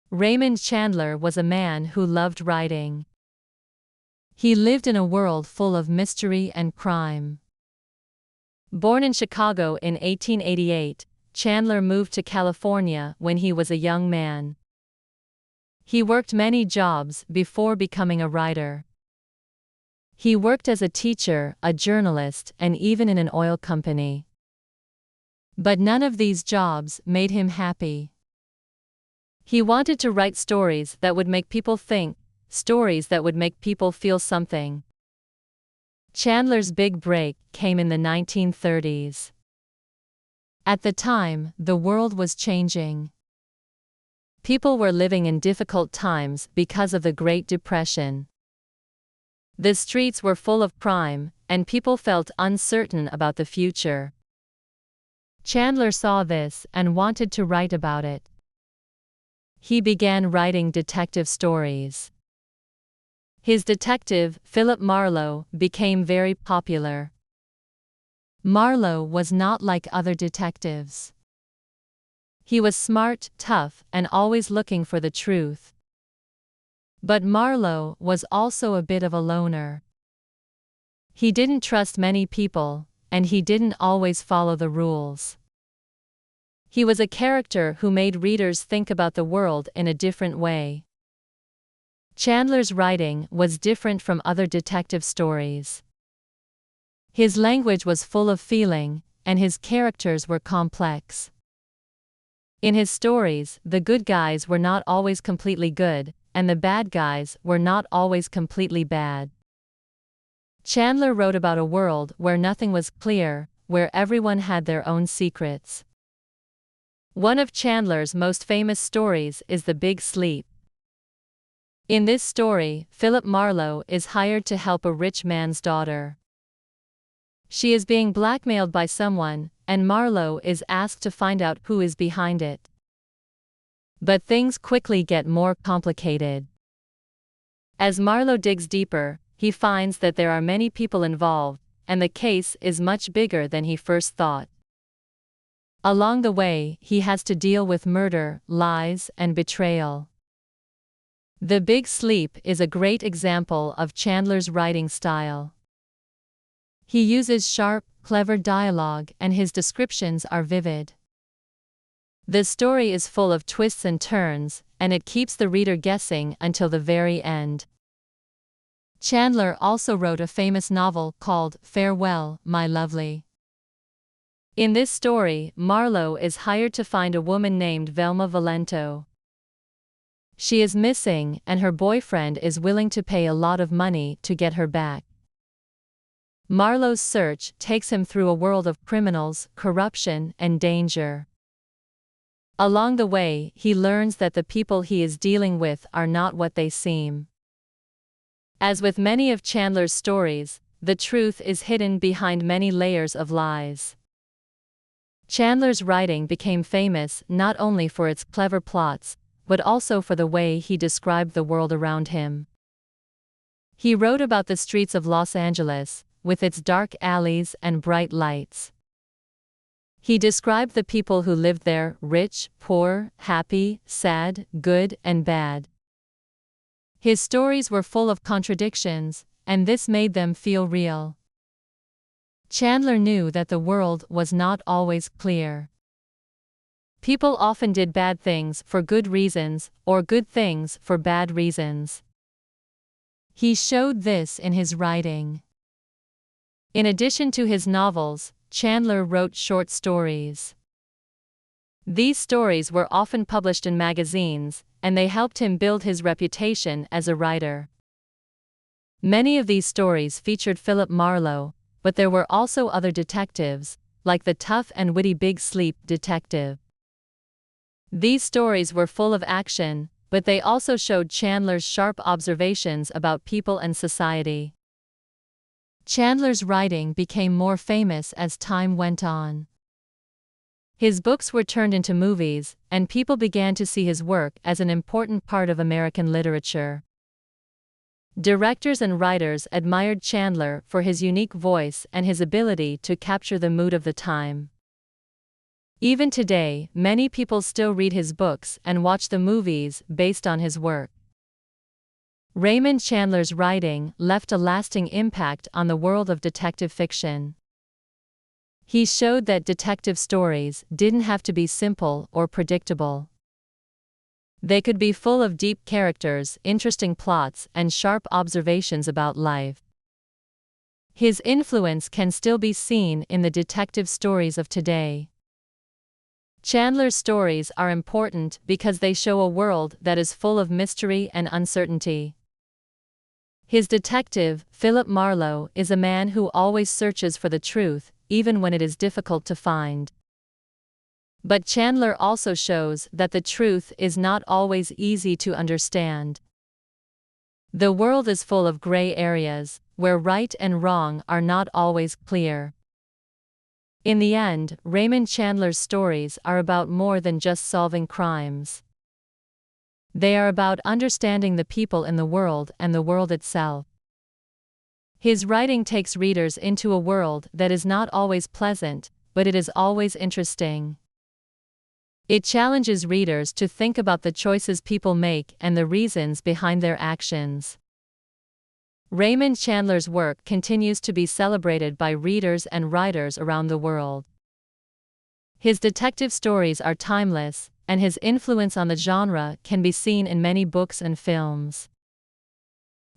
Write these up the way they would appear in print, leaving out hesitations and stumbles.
Raymond Chandler was a man who loved writing. He lived in a world full of mystery and crime. Born in Chicago in 1888, Chandler moved to California when he was a young man. He worked many jobs before becoming a writer. He worked as a teacher, a journalist, and even in an oil company. But none of these jobs made him happy. He wanted to write stories that would make people think, stories that would make people feel something. Chandler's big break came in the 1930s. At the time, the world was changing. People were living in difficult times because of the Great Depression. The streets were full of crime, and people felt uncertain about the future. Chandler saw this and wanted to write about it. He began writing detective stories. His detective, Philip Marlowe, became very popular. Marlowe was not like other detectives. He was smart, tough, and always looking for the truth. But Marlowe was also a bit of a loner. He didn't trust many people, and he didn't always follow the rules. He was a character who made readers think about the world in a different way. Chandler's writing was different from other detective stories. His language was full of feeling, and his characters were complex. In his stories, the good guys were not always completely good, and the bad guys were not always completely bad. Chandler wrote about a world where nothing was clear, where everyone had their own secrets. One of Chandler's most famous stories is The Big Sleep. In this story, Philip Marlowe is hired to help a rich man's daughter. She is being blackmailed by someone, and Marlowe is asked to find out who is behind it. But things quickly get more complicated. As Marlowe digs deeper, he finds that there are many people involved, and the case is much bigger than he first thought. Along the way, he has to deal with murder, lies, and betrayal. The Big Sleep is a great example of Chandler's writing style. He uses sharp, clever dialogue, and his descriptions are vivid. The story is full of twists and turns, and it keeps the reader guessing until the very end. Chandler also wrote a famous novel called Farewell, My Lovely. In this story, Marlowe is hired to find a woman named Velma Valento. She is missing, and her boyfriend is willing to pay a lot of money to get her back. Marlowe's search takes him through a world of criminals, corruption, and danger. Along the way, he learns that the people he is dealing with are not what they seem. As with many of Chandler's stories, the truth is hidden behind many layers of lies. Chandler's writing became famous not only for its clever plots, but also for the way he described the world around him. He wrote about the streets of Los Angeles, with its dark alleys and bright lights. He described the people who lived there, rich, poor, happy, sad, good, and bad. His stories were full of contradictions, and this made them feel real. Chandler knew that the world was not always clear. People often did bad things for good reasons, or good things for bad reasons. He showed this in his writing. In addition to his novels, Chandler wrote short stories. These stories were often published in magazines, and they helped him build his reputation as a writer. Many of these stories featured Philip Marlowe, but there were also other detectives, like the tough and witty Big Sleep detective. These stories were full of action, but they also showed Chandler's sharp observations about people and society. Chandler's writing became more famous as time went on. His books were turned into movies, and people began to see his work as an important part of American literature. Directors and writers admired Chandler for his unique voice and his ability to capture the mood of the time. Even today, many people still read his books and watch the movies based on his work. Raymond Chandler's writing left a lasting impact on the world of detective fiction. He showed that detective stories didn't have to be simple or predictable. They could be full of deep characters, interesting plots, and sharp observations about life. His influence can still be seen in the detective stories of today. Chandler's stories are important because they show a world that is full of mystery and uncertainty. His detective, Philip Marlowe, is a man who always searches for the truth, even when it is difficult to find. But Chandler also shows that the truth is not always easy to understand. The world is full of gray areas, where right and wrong are not always clear. In the end, Raymond Chandler's stories are about more than just solving crimes. They are about understanding the people in the world and the world itself. His writing takes readers into a world that is not always pleasant, but it is always interesting. It challenges readers to think about the choices people make and the reasons behind their actions. Raymond Chandler's work continues to be celebrated by readers and writers around the world. His detective stories are timeless, and his influence on the genre can be seen in many books and films.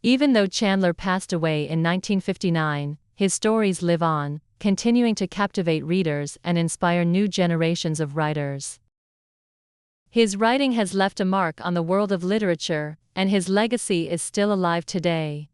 Even though Chandler passed away in 1959, his stories live on, continuing to captivate readers and inspire new generations of writers. His writing has left a mark on the world of literature, and his legacy is still alive today.